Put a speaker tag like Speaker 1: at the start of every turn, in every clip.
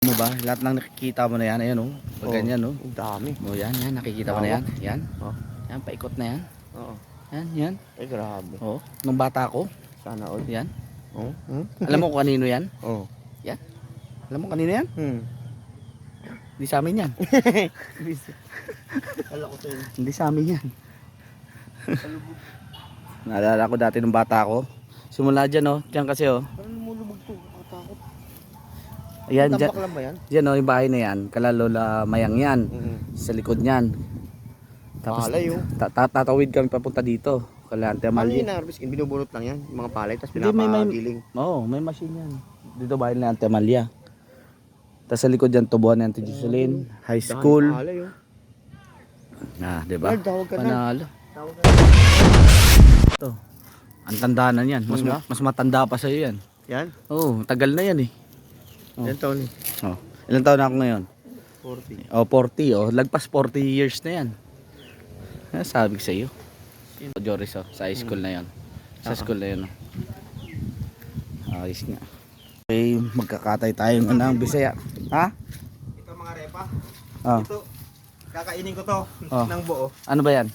Speaker 1: Mo ba? Lahat ng nakikita mo na yan, ayan oh. Pag ganyan oh.
Speaker 2: Ang dami.
Speaker 1: Oh, yan, nakikita mo na yan. Yan.
Speaker 2: Oh.
Speaker 1: Yan, paikot na yan.
Speaker 2: Oo.
Speaker 1: Yan.
Speaker 2: Ay, grabe.
Speaker 1: Oh, nung bata ko.
Speaker 2: Sana all.
Speaker 1: Yan.
Speaker 2: Oh.
Speaker 1: Alam mo kung kanino yan?
Speaker 2: Oh.
Speaker 1: Yan. Alam mo kanino yan? Hindi sa amin yan.
Speaker 2: Kala ko sa'yo.
Speaker 1: Hindi sa amin yan. Naalala ko dati nung bata ko. Simula dyan oh. Dyan kasi oh.
Speaker 2: Parang lumulubog to. Nakatakot.
Speaker 1: Ayan, dyan.
Speaker 2: Tambak lang ba yan?
Speaker 1: Dyan oh, yung bahay na yan. Kala Lola Mayang yan. Sa likod niyan. Tapos
Speaker 2: Palay oh.
Speaker 1: tatawid kami papunta dito. Kala Ate
Speaker 2: Paano
Speaker 1: Amalia.
Speaker 2: yun na-harvest? Binubunot lang yan. Yung mga palay. Tapos
Speaker 1: Hindi,
Speaker 2: pinapagiling.
Speaker 1: Oo, may machine yan. Dito bahay na Ate Amalia. Tapos sa likod dyan, tubuhan ng Ate Jocelyn. High school.
Speaker 2: Palay oh.
Speaker 1: Ah, diba?
Speaker 2: Lord, tawag ka na.
Speaker 1: Panalo.
Speaker 2: Tawag ka na.
Speaker 1: Ito. Ang tanda na yan. Mas matanda pa sa'yo yan.
Speaker 2: Yan?
Speaker 1: Oo, tagal na yan eh. Oh.
Speaker 2: Yan taon eh.
Speaker 1: Oh. Ilang taon na ako ngayon?
Speaker 2: 40.
Speaker 1: Oh, 40 oh. Lagpas 40 years na yan. Sabi ko sa iyo. Joris oh, sa high school na 'yon. Sa school na 'yon. Ayos nga. Okay, magkakatay tayo ng Bisaya. Ha?
Speaker 2: Ito mga repa.
Speaker 1: Oh.
Speaker 2: Ito, kakainin ko to
Speaker 1: Oh.
Speaker 2: ng buo.
Speaker 1: Ano ba 'yan?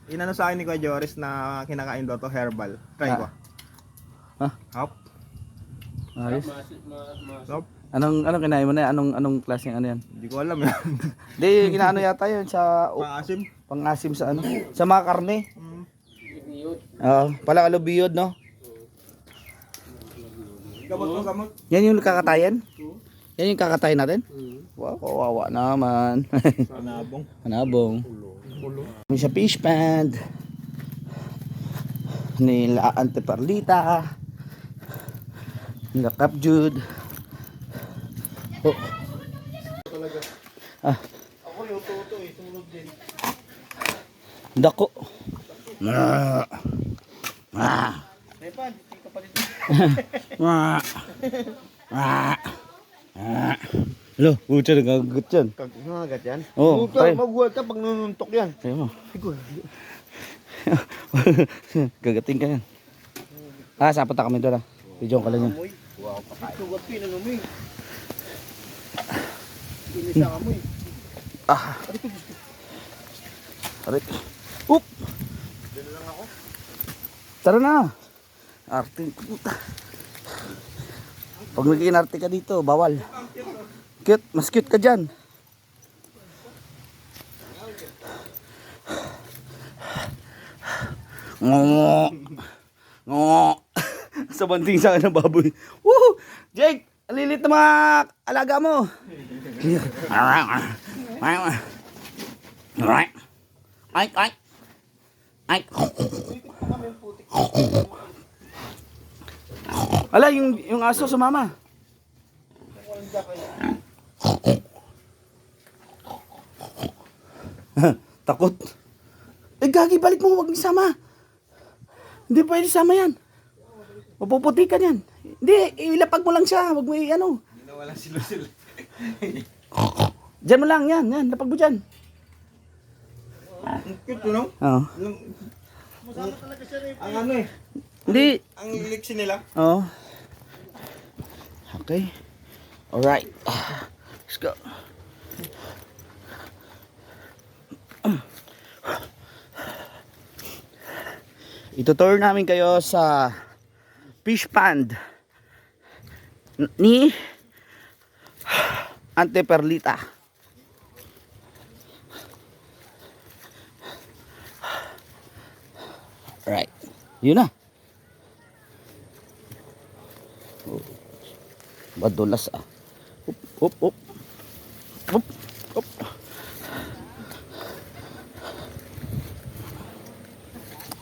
Speaker 2: Inano sa akin ni Kuya Joris na kinakain daw to herbal. Try ko.
Speaker 1: Ha?
Speaker 2: Hop.
Speaker 1: Ayos.
Speaker 2: Hop.
Speaker 1: Anong kinain mo na? Anong klaseng ano 'yan?
Speaker 2: Hindi ko alam yan.
Speaker 1: Di, inaano yata 'yon sa
Speaker 2: Paasim.
Speaker 1: pang-asim sa ano? Sa mga karne. Oo, pala alubiyod, no?
Speaker 2: Gamot mo, gamot.
Speaker 1: Yan yung kakatayan? Yan yung kakatayan natin? Wow, kawawa naman.
Speaker 2: Panabong.
Speaker 1: Hanabong. May sa fish pond. Nila Ante Perlita. Nila Cap Jude. Oh. Ah,
Speaker 2: Ako yung toto eh, sunod din.
Speaker 1: dako.
Speaker 2: Repa, hindi ka pa dito.
Speaker 1: Hello, bucha nagagat yan.
Speaker 2: Kagagat yan?
Speaker 1: Oo,
Speaker 2: Huwag ka,
Speaker 1: tayo.
Speaker 2: maghuwag ka pag nununtok yan.
Speaker 1: Sayo mo.
Speaker 2: Siguro.
Speaker 1: Gagating ka yan. Ah, sapunta kami doon ah. Video ka lang yan.
Speaker 2: Amoy. Wow, patay. Sugat pinano mo eh. Inisa ka mo eh.
Speaker 1: Ah. Arit. Oop.
Speaker 2: Diyan lang ako.
Speaker 1: Tara na. Arte. Puta. Pag naging arte ka dito, bawal. Cute. Mas cute ka dyan. Ngo. Ngo. Sa banding sa akin ng baboy. Woo! Jake! Alilit na mga alaga mo. Alright. Ay, ay. Ay. Ala, yung aso sa mama. Takot. Eh, gagi, balik mo. Huwag isama. Hindi pwede sama yan. Mapuputikan yan. Hindi, ilapag mo lang siya. Huwag mo ano.
Speaker 2: Hindi na walang silusil.
Speaker 1: Diyan mo lang, yan. Lapag mo dyan.
Speaker 2: Ang cute no?
Speaker 1: Oo.
Speaker 2: Masama talaga siya rin. Ang ano eh.
Speaker 1: Hindi.
Speaker 2: Ang liksi nila.
Speaker 1: Oo. Okay. Alright. Let's go. Itutour namin kayo sa fish pond ni Ante Perlita. Right. Yun na. Oh. Badulas ah. Up, up, up. Up, up.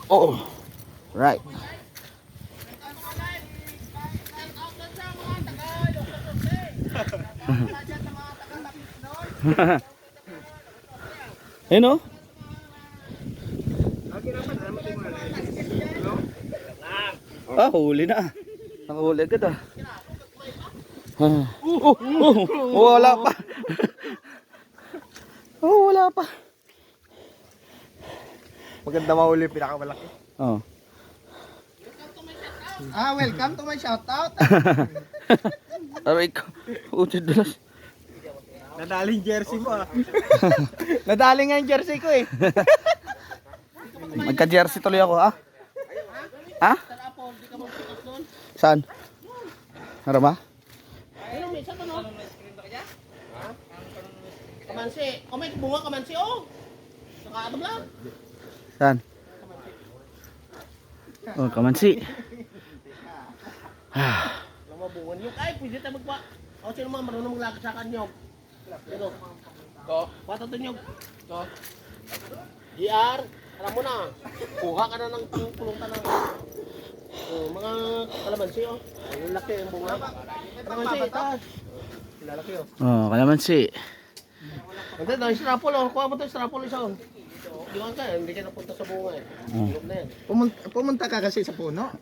Speaker 1: Oh. Right. Ayun oh. Ah, huli na. Nakahuli agad ah. Wala pa. Wala pa.
Speaker 2: Maganda mahuli, pinakamalaki.
Speaker 1: Oh.
Speaker 2: Welcome to my shoutout.
Speaker 1: Aray ko. Uti dulas.
Speaker 2: Nadaling jersey mo ah.
Speaker 1: Nadali nga yung jersey ko eh. Magka-jersey tuloy ako, ha? Ha? Saan? Harama?
Speaker 3: Ayun, may isa to, no? Kamansi. Oh, may bunga kamansi, oh. Nakaatap lang.
Speaker 1: Saan? Oh, kamansi.
Speaker 3: Alam mo, bunga niyo. Ay, pwede tayo magpa... O, sino mga marunong maglakad sa kanyog? Sino? Ito. Pato to nyog. Ito. GR. Alam mo na. Kuha ka na ng pangpulungan ng... mga kalamansi, oh. Ang laki ang bunga. Kalamansi, taas. Lalaki, oh.
Speaker 1: Oh, kalamansi.
Speaker 3: Hindi, dahil strapol, oh. Kuha mo ito, strapol isa, oh. Di ka, hindi ka napunta sa bunga, eh. Ilog na yan.
Speaker 2: Pumunta ka kasi sa puno.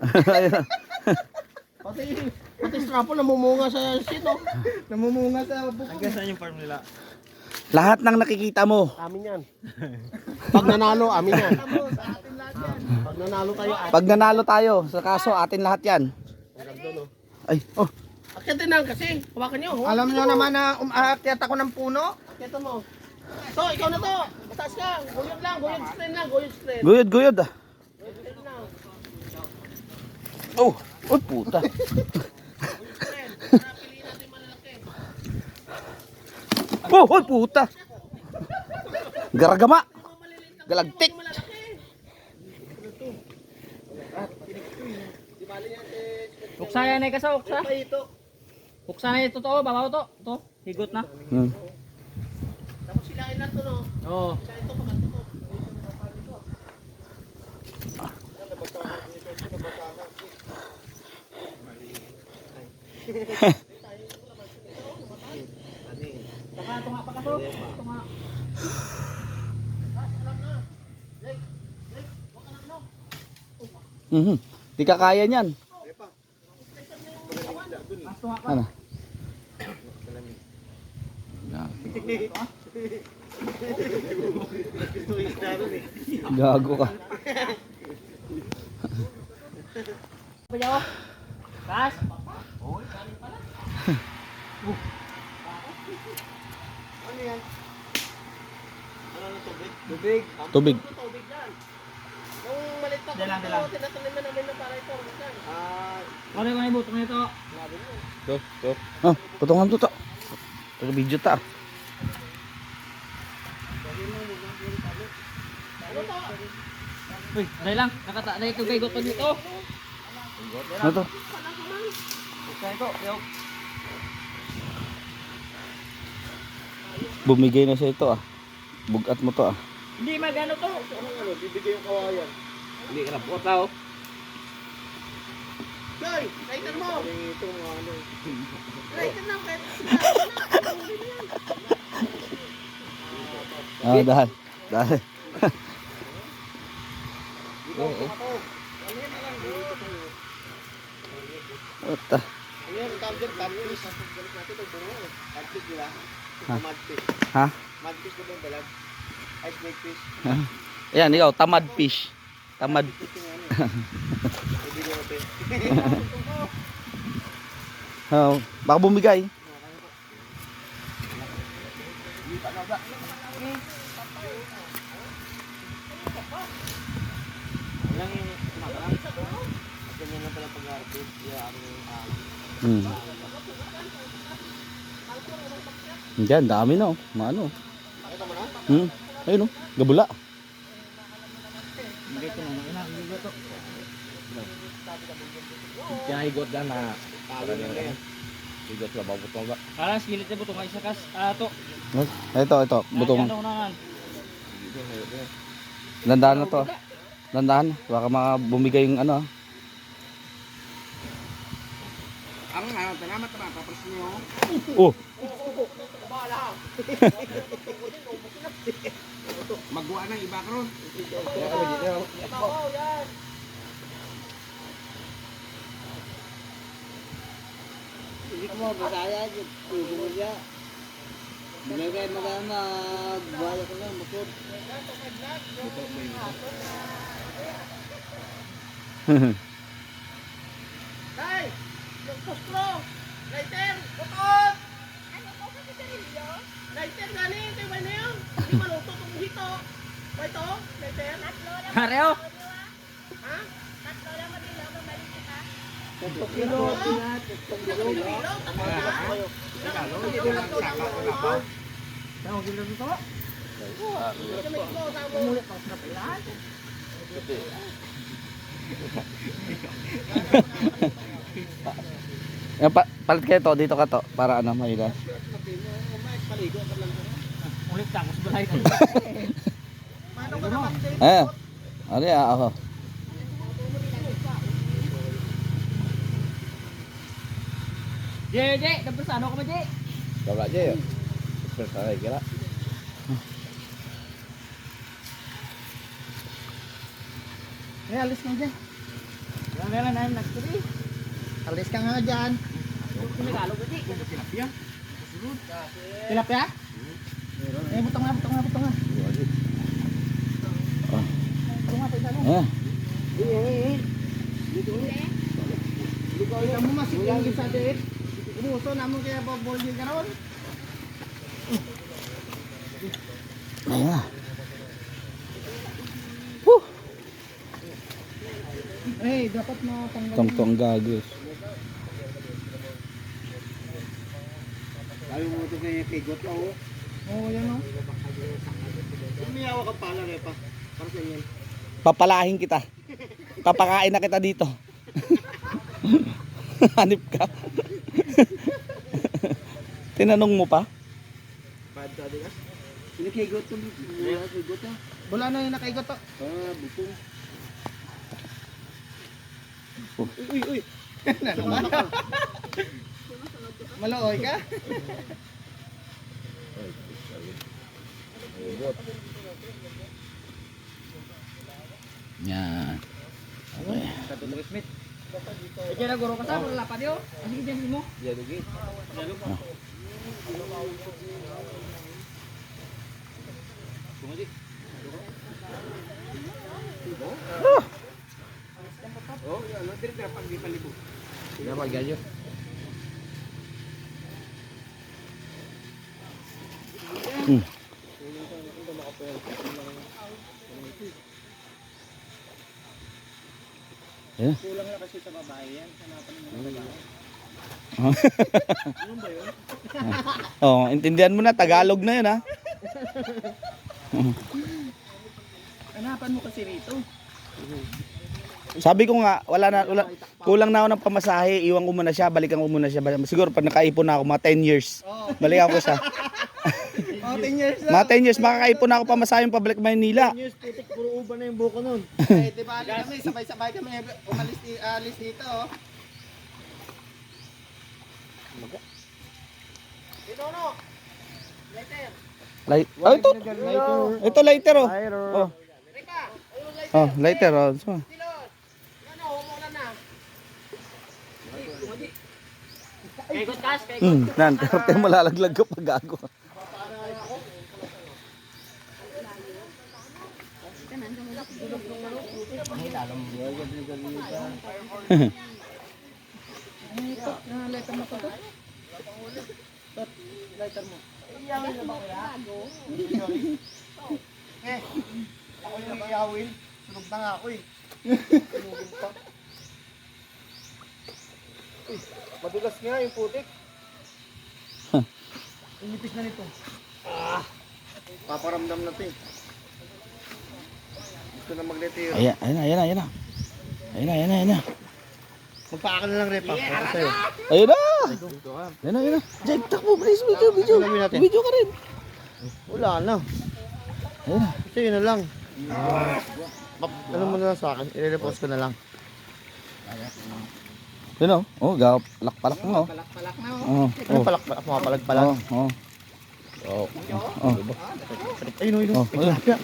Speaker 3: Pati strapol namumunga sa shit, oh.
Speaker 2: Namumunga sa bukod. Hanggang saan yung farm nila?
Speaker 1: Lahat ng nakikita mo.
Speaker 3: Amin yan. Pag nanalo, amin yan. Pag nanalo tayo, atin.
Speaker 1: Pag nanalo tayo, sa kaso atin lahat yan. Ay, oh.
Speaker 3: Akyatin lang kasi. Hawakan nyo.
Speaker 2: Alam nyo naman na umaakyat ako ng puno.
Speaker 3: Akyatin mo. To, ikaw na to. Mataas ka. Guyod lang. Guyod screen lang. Guyod screen.
Speaker 1: Guyod, guyod ah.
Speaker 3: Guyod screen lang.
Speaker 1: Oh, oh puta.
Speaker 3: Guyod screen. Para piliin natin malalaki.
Speaker 1: Oh, oh puta. Garagama. Galagtik.
Speaker 3: Malalaki.
Speaker 4: Uksaya na ikasa, uksa.
Speaker 3: Ito.
Speaker 4: Uksa na ito to, babaw to. Ito, higot na.
Speaker 3: Tapos silain na to, no?
Speaker 4: Oo.
Speaker 3: Sa ito, pagkat to.
Speaker 4: Baka ito nga, baka to. Ito nga.
Speaker 1: Mhm. Di ka kaya niyan. Ano? Gago ka.
Speaker 4: Bayaw. Kas.
Speaker 2: Tubig.
Speaker 1: Tubig.
Speaker 3: Tubig yan. Nung malit pa
Speaker 4: Dalang,
Speaker 3: ito,
Speaker 4: dalang.
Speaker 3: tinatanim na namin na para ito.
Speaker 4: Ano yung mga ibutong nito?
Speaker 1: Oh, putungan to to. Pero video ta.
Speaker 4: Uy, dahil lang. Nakata na ito gaygot pa dito.
Speaker 1: Ano to?
Speaker 4: Uksa ito, yaw.
Speaker 1: Bumigay na siya ito ah. Bugat mo to ah.
Speaker 4: Hindi magano to.
Speaker 3: Bibigay yung kawayan.
Speaker 4: Hindi ka na buot tao.
Speaker 3: Joy, kaitan mo. Ito mga ano. Kaitan lang, kahit
Speaker 1: Ah, dahil. Dahil. What the?
Speaker 3: Ayun, tawag dyan, catfish. Galit natin ito, bungo eh. Catfish, di ba?
Speaker 1: Ha?
Speaker 3: Madfish.
Speaker 1: Ha?
Speaker 3: Madfish na ba yung dalag? Ice snake fish.
Speaker 1: Ayan, ikaw, tamad fish. Tamad.
Speaker 3: Hindi ko natin.
Speaker 1: Oh, baka bumigay.
Speaker 3: Ganyan lang pala pag-harvest.
Speaker 1: Hmm. Diyan, dami na oh. Maano. Hmm. Ayun oh, gabula.
Speaker 4: Hindi ko naman ina, higot to.
Speaker 2: Kaya higot na na. Higot na babot mo ba?
Speaker 4: Alas, gilit na butong isa kas. Ah, to.
Speaker 1: Ito, butong.
Speaker 4: Ano naman?
Speaker 1: Dandahan na to. Ah. Dandahan, baka bumigay yung ano.
Speaker 2: Ang salamat naman, tapos nyo.
Speaker 1: Oh.
Speaker 2: Magawa ng iba karon.
Speaker 3: Hindi ko mo, basaya. Hindi mo siya. Hindi kayo magbuhaya ko lang, bukod. Tay! Nagpostro! Lighter! Putot! Lighter gani, ito ba na yun? Hindi maluto itong hito. Ba ito? Lighter?
Speaker 4: Areo.
Speaker 3: Ha?
Speaker 1: Palit kayo to, dito ka to, para ano, mahila.
Speaker 4: Ulit ka, mas balay ka.
Speaker 1: Ano yan, ako.
Speaker 4: Jay, dapat sa ano ka ba, Jay?
Speaker 2: Wala aja ya. Sebentar kira.
Speaker 3: Alis ka dyan.
Speaker 4: Meron na nagturi.
Speaker 3: Alis ka nga dyan.
Speaker 4: Sinigalog ko, Jay.
Speaker 3: Tilapia? Butong nga. Hindi mo masih yung bisa deh. Umuso namun kaya babolin ka ron.
Speaker 1: Ayan.
Speaker 3: Dapat matanggal.
Speaker 1: Tong gagos.
Speaker 3: Ayaw mo ito kaya pigot ako. Oo, yan o. Umiyawa ka pala, Repa. Para sa inyo.
Speaker 1: Papalahin kita. Papakain na kita dito. Hanip ka. Tinanong mo pa?
Speaker 3: Pinakigot to. Wala na yung nakaigot to. Bukong. Uy. Naman. Malooy ka?
Speaker 1: Yan. Okay.
Speaker 4: Jay na guro ka sa, wala pa diyo. Sige, Jay mo.
Speaker 2: Dapat gayo.
Speaker 1: Ayan.
Speaker 3: Kulang na kasi sa babae yan. Hanapan mo ng babae.
Speaker 1: Oh, intindihan mo na, Tagalog na 'yun, ha.
Speaker 3: Hanapan mo kasi rito.
Speaker 1: Sabi ko nga, kulang na ako ng pamasahe, iwan ko muna siya, balikan ko muna siya. Siguro pag nakaipon na ako, mga 10 years, balikan ko siya.
Speaker 3: 10 years na.
Speaker 1: Mga 10 years, makakaipon na ako pamasahe yung pabalik Maynila.
Speaker 3: 10 years, putik, puro uban na yung buko nun. Di ba kami, sabay-sabay kami alis dito, oh. Ito, no? Lighter.
Speaker 1: Ito lighter, oh.
Speaker 3: Rika, ayun lighter.
Speaker 1: Oh, lighter, oh. So,
Speaker 3: Silot. Ano, umulan na.
Speaker 4: Kaigot kas,
Speaker 1: nan, tayo malalaglag ka pag gago.
Speaker 3: Lighter mo to. Lighter mo. Ako yung iyawin. Sunog na nga ako eh. Sunugin pa. Uy, madulas nga yung putik. Inipis na nito. Paparamdam na ito eh. Gusto na mag-retiro.
Speaker 1: Ayan na.
Speaker 3: Magpaaka na lang, Repa.
Speaker 1: Ayun na. Jake, takbo, please, video. Video ka rin.
Speaker 3: Wala na.
Speaker 1: Ayun na.
Speaker 3: Kasi yun na lang. Ano mo na lang sa akin? I-repost ko na lang.
Speaker 1: Yun, oh, palak mo, oh.
Speaker 4: Palak na.
Speaker 1: Oh,
Speaker 3: Ano palak-palak? Mga palag-palag. Ayun, ayun.
Speaker 1: Oh, ayun.
Speaker 3: Tilapia.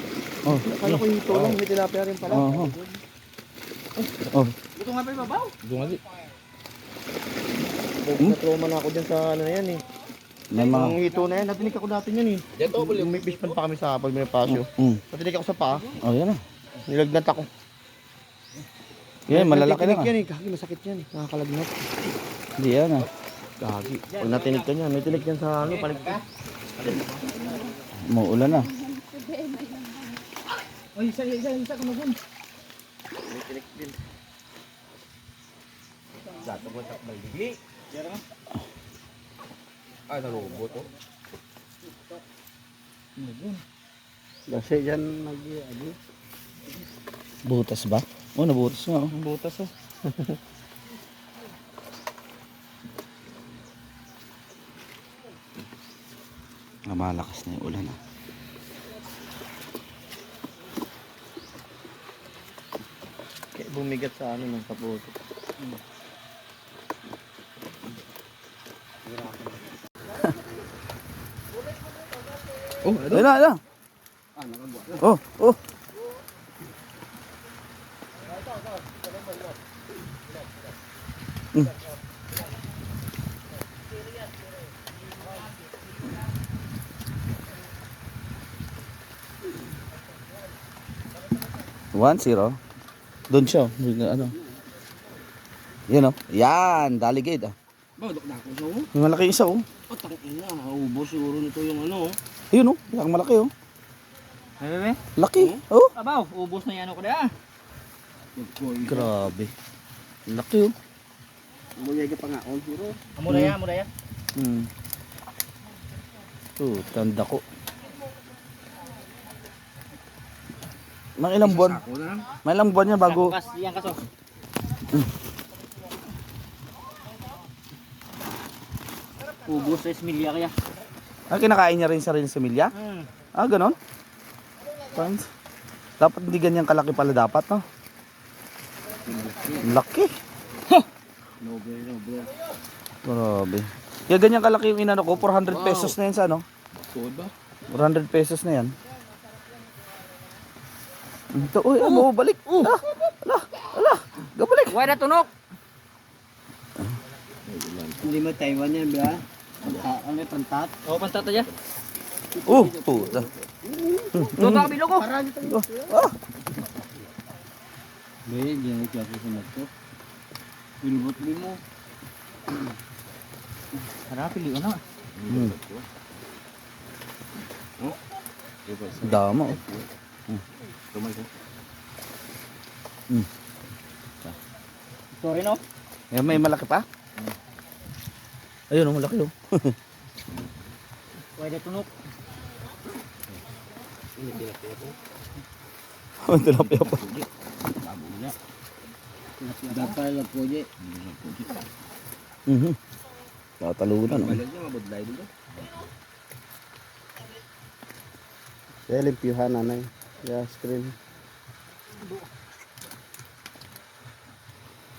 Speaker 1: Oh,
Speaker 3: Akala ko yung tulong. May tilapia rin pala.
Speaker 1: oh.
Speaker 4: Ito nga pa yung babaw.
Speaker 3: Na-trauma na ako dyan sa ano na yan eh.
Speaker 1: May mga...
Speaker 3: Ang hito na yan. Natinig ako dati yan eh. Yung may fish pan pa kami sa pag may pasyo. Natinig ako sa paa.
Speaker 1: Oh, yan na.
Speaker 3: Nilagnat ako.
Speaker 1: Yan, malalaki na.
Speaker 3: Yan eh. Kaki masakit yan eh. Nakakalagnat.
Speaker 1: Hindi yan, ah.
Speaker 3: Gagi. Pag natinig ka niyan, may tinig yan sa ano, paligid.
Speaker 1: Maulan na.
Speaker 4: Oy, isa kamagun.
Speaker 3: May tinig din. Gato mo sa baldigli. Ay, nalubo to.
Speaker 2: Kasi dyan nag-agi.
Speaker 1: Butas ba? Oh, nabutas nga. Oh.
Speaker 2: Butas oh.
Speaker 1: Malakas na yung ulan. Ah.
Speaker 3: Kaya bumigat sa ano ng kapuso.
Speaker 2: Oh,
Speaker 1: Ayun na, ayun na. Oh, oh. Mm. One zero. Doon siya. Ano? Yan o. Yan. Daligid. Ah.
Speaker 3: Badok na ako siya.
Speaker 1: Yung malaki isa oh.
Speaker 3: Patang ina, ubos siguro nito yung ano.
Speaker 1: Ayun oh. Yung malaki oh.
Speaker 4: Bebe.
Speaker 1: Laki. Oh.
Speaker 4: Abaw, ubos na yan ako da.
Speaker 1: Grabe. Laki oh.
Speaker 3: Buyay ka pa nga on siguro.
Speaker 4: Amuraya, amuraya.
Speaker 1: Hmm. Oh, tanda ko. Mga ilang buwan?
Speaker 3: Ako na.
Speaker 1: May ilang buwan niya bago.
Speaker 4: Kas, yan kaso. Ubos sa Esmilia kaya.
Speaker 1: Ah, kinakain niya rin sarili sa milya? Ah, ganon? Fans. Dapat hindi ganyan kalaki pala dapat, no? Laki.
Speaker 3: Noble.
Speaker 1: Grabe. Kaya ganyan kalaki yung inano ko, 400 pesos na yan sa ano?
Speaker 3: Tuod ba?
Speaker 1: 400 pesos na yan. Ito, uy, ano, balik. Ala, gabalik.
Speaker 4: Wala na tunok.
Speaker 3: Hindi mo Taiwan yan, ba? Ano yung pantat?
Speaker 4: O, pantata dyan.
Speaker 1: Puta.
Speaker 4: Doon ka kabilo ko.
Speaker 1: Ah,
Speaker 3: Be, di na iklase sa nagto. Pilbot mo.
Speaker 4: Harap, pili ko na.
Speaker 1: hmm. Dama, oh.
Speaker 3: Tumay ko.
Speaker 4: Sorry no.
Speaker 1: Eh, may malaki pa? Ayun, oh, malaki, oh.
Speaker 4: Pwede tunok.
Speaker 1: Ang tilapia pa.
Speaker 3: Dapat lang po dyan.
Speaker 1: Tatalunan, oh.
Speaker 3: Balik niya, mabudlay dito.
Speaker 2: Kaya limpyuhan nanay. Kaya screen.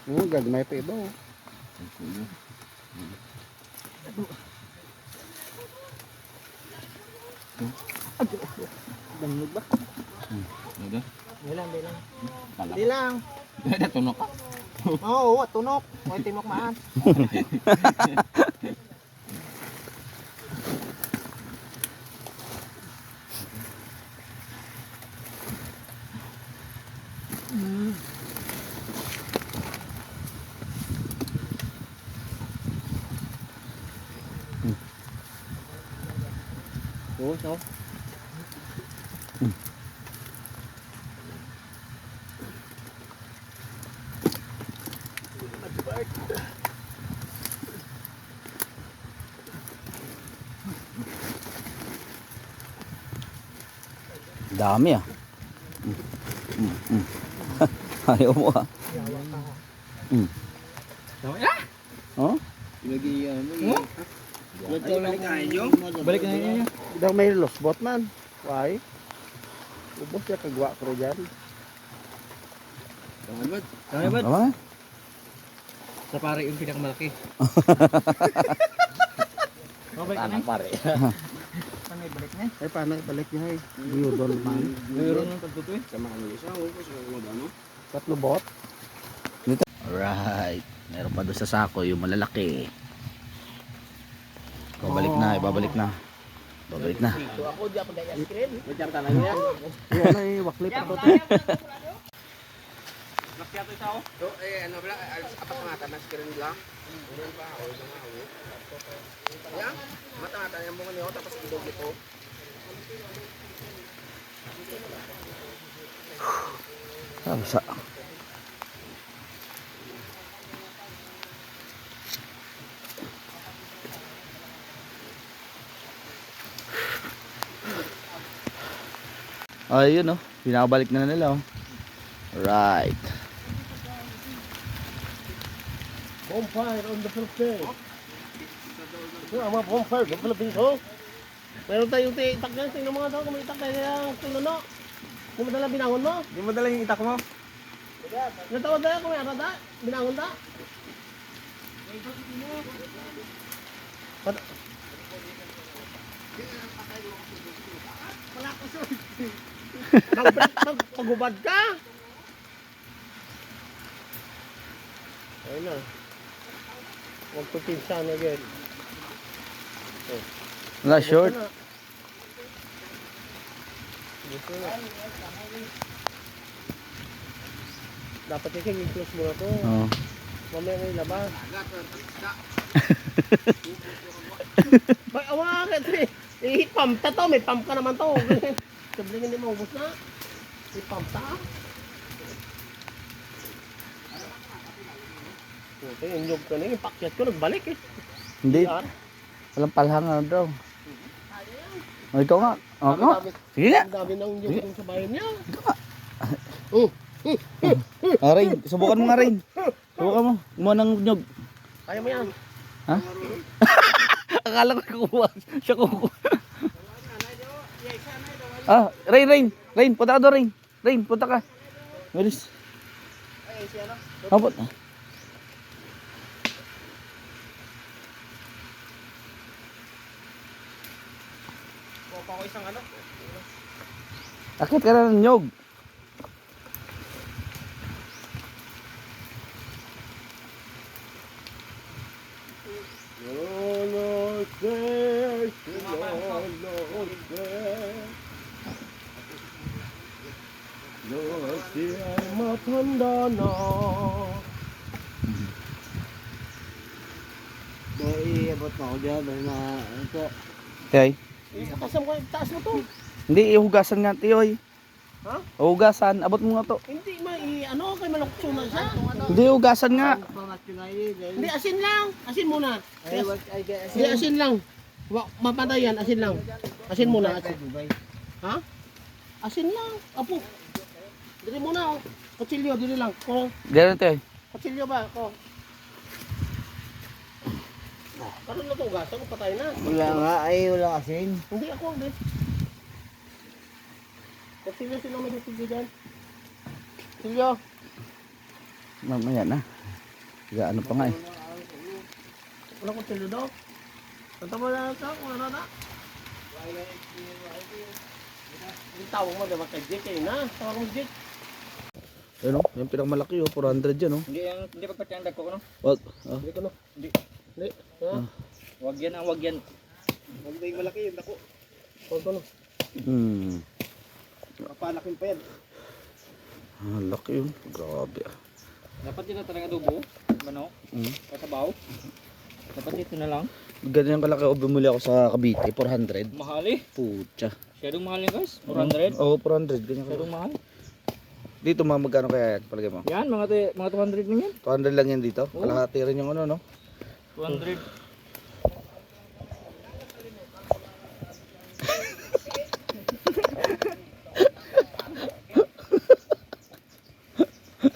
Speaker 2: Gagmay pa iba oh.
Speaker 4: Damnog ba?
Speaker 3: Ano?
Speaker 4: Di lang.
Speaker 3: Ada tunok ka.
Speaker 4: Oo, tunok. May timok maan.
Speaker 3: Oo, so.
Speaker 1: Dami, ah. Ayaw mo, ah. Oh?
Speaker 3: Lagi ano. Balik kayo.
Speaker 4: Balik na niya.
Speaker 2: Daw may losbot man. Why? Ubos ya kagwa ko dyan.
Speaker 3: Salamat.
Speaker 4: Kaya ba?
Speaker 1: Tama na.
Speaker 4: Sa pare yung pinakamalaki. Babalik ka na.
Speaker 3: Pare.
Speaker 4: Paano ibalik na?
Speaker 2: Eh paano ibalik niya eh? Biyudol man.
Speaker 4: Mayroon ng pagtutuloy.
Speaker 3: Sama kami isa. Huwag ko sa mga ano.
Speaker 2: Tatlo bot.
Speaker 1: Alright. Meron pa doon sa sako yung malalaki. Babalik na, ibabalik na. Babalik na.
Speaker 3: Ako di ako dahil screen. Macam tanah niya.
Speaker 2: Yan ay wakli pa to.
Speaker 3: So, ano pala, apat mata, mas kirin lang. Ulan pa, ulan na nga, ulan. Yan, mata-mata yung bunga niyo, tapos idog ito.
Speaker 1: Sa. Ayun oh, pinabalik na nila oh. Right.
Speaker 3: Bonfire on the Philippines. Ama bonfire on the Philippines, oh. Meron tayong itak dyan. Tingnan mo nga daw kung may itak tayo ng tinuno. Kung madala binangon mo.
Speaker 2: Di mo dala yung itak mo?
Speaker 3: Natawad tayo kung may arada. Binangon ta. Magpagubad ka. Ayun na. Huwag pagpinsan again.
Speaker 1: Wala short.
Speaker 3: Dito na. Dapat kasi i-close mo na to.
Speaker 1: Oh.
Speaker 3: Mamaya may labas. Bay, awakan eh. I-pump ta to. May pump ka naman to. Sabling hindi maubos na. I-pump ta. Okay, yung nyug ka na. Yung pakyat ko nagbalik eh.
Speaker 1: Hindi.
Speaker 3: Yan.
Speaker 1: Walang palhangan daw. Oh, ikaw nga. Oh, nga. Sige nga.
Speaker 3: Ang dami ng nyug dun sa bayan niya.
Speaker 1: Ikaw nga.
Speaker 3: Oh.
Speaker 1: Ah, Rain. Subukan mo nga, Rain. Subukan mo. Kumuha ng nyog.
Speaker 3: Kaya mo yan.
Speaker 1: Ha? Akala ko kukuha. Siya kukuha. Ah, Rain. Rain, punta ka doon, Rain. Rain, punta ka. Bilis.
Speaker 3: Ay, siya na.
Speaker 1: Hapot.
Speaker 2: Kuha ko isang ano?
Speaker 1: Akit ka na ng nyog.
Speaker 3: Lord, di ay matanda na. Iabot mo ako dyan, na ito.
Speaker 1: Okay.
Speaker 3: Kasam ko, taas mo to.
Speaker 1: Hindi, ihugasan nga, Tiyoy.
Speaker 3: Ha?
Speaker 1: Hugasan. Abot mo nga to.
Speaker 3: Hindi, ano, kay maluksunan siya.
Speaker 1: Hindi, hugasan nga.
Speaker 3: Hindi, asin lang. Asin muna. Yes. Hindi, asin lang. Mapatay yan, asin lang. Asin muna. Asin. Ha? Asin lang. Apo. Dili muna, oh. Kutsilyo, dili lang. Ko.
Speaker 1: Ganun, Tiyoy.
Speaker 3: Kutsilyo ba? Ko. Karoon na ito, ugasan ko, patay na.
Speaker 4: Wala nga, ay wala asin.
Speaker 3: Hindi ako, hindi. Kutsilyo sila may kutsilyo dyan. Kutsilyo.
Speaker 1: Mamaya na. Higa, ano pa nga eh.
Speaker 3: Wala kutsilyo daw. Tanta mo na ito, kung ano na. Yung tawag mo, diba kay Jake eh na. Tawag mo Jake.
Speaker 1: Ano? Yung pinakamalaki oh. 400 yan oh.
Speaker 4: Hindi pa pati ang dagko ko no?
Speaker 1: Wag. Ah.
Speaker 3: Hindi ko no. Hindi. Ha?
Speaker 4: Wag yan ang wag yan.
Speaker 2: Huwag na yung malaki yun, ako.
Speaker 3: Huwag ko no.
Speaker 1: Hmm.
Speaker 2: Papalakin pa yan.
Speaker 1: Ah, laki yun. Grabe ah.
Speaker 4: Dapat dito talaga adobo, manok, katabaw. Dapat dito na lang.
Speaker 1: Ganyan kalaki o bumili ako sa Cavite. 400.
Speaker 4: Mahal eh.
Speaker 1: Pucha.
Speaker 4: Masyadong mahal yan guys. 400.
Speaker 1: Oo, 400. Ganyan
Speaker 4: Masyadong
Speaker 1: kalaki.
Speaker 4: mahal.
Speaker 1: Dito mga magkano kaya yan? Palagay mo?
Speaker 4: Yan, mga 200 lang yan.
Speaker 1: 200 lang yan dito.
Speaker 4: Oo.
Speaker 1: Kalahati rin yung ano no?
Speaker 4: 200.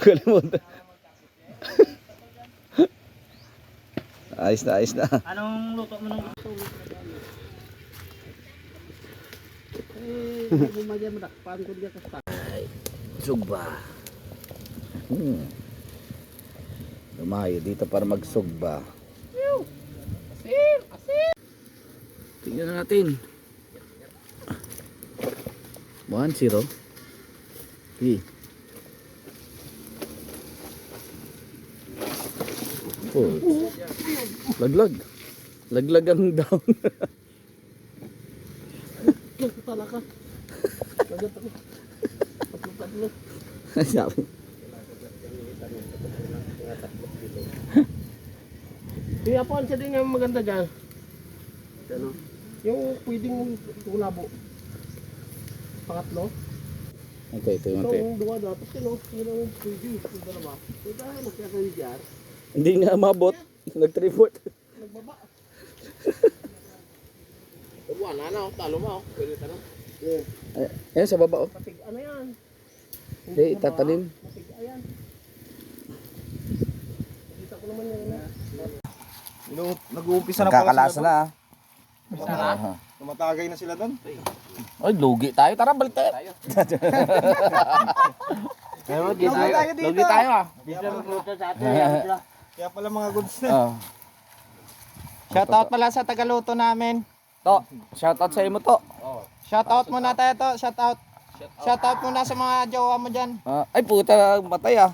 Speaker 1: Kalimutan. Ayos na.
Speaker 4: Anong luto mo nung
Speaker 3: Hindi mo dyan madakpan ko dyan kasta.
Speaker 1: Sugba. Lumayo dito para magsugba. Tingnan na natin. 1-0. Oh. Laglag ang down.
Speaker 3: Tala ka. Lagat ako. Tatlo.
Speaker 1: Sabi.
Speaker 3: Yung Japan, siya din yung maganda dyan. Ano? Yung pwedeng kulabo. Pangatlo.
Speaker 1: Okay, ito yung
Speaker 3: Ito yung duwa dapat yun, no? Yun ang pwede. Yung dalawa. Ito tayo magkakaroon dyan.
Speaker 1: Hindi nga mabot. Nag-tripod.
Speaker 3: Nagbaba. Buwan na, no? Talo mo, pwede tanong.
Speaker 1: Ayan sa baba, oh.
Speaker 3: Patig, ano yan?
Speaker 1: Hindi, itatanim.
Speaker 3: Patig, ayan. Nakita ko naman yan.
Speaker 2: Nag-uumpisa na pala
Speaker 1: Kakalasa
Speaker 2: sila
Speaker 1: na, ah.
Speaker 2: doon. Tumatagay na sila doon.
Speaker 1: Ay, lugi tayo. Tara, balik tayo.
Speaker 2: Lugi tayo dito.
Speaker 1: Lugi tayo, ah.
Speaker 2: Kaya pala mga goods na.
Speaker 1: Oh.
Speaker 2: Shoutout pala sa tagaluto namin.
Speaker 1: To, shoutout sa imo to.
Speaker 2: Shoutout muna tayo to. Shoutout. Shoutout muna sa mga jowa mo dyan.
Speaker 1: Ay, puta, matay, ah.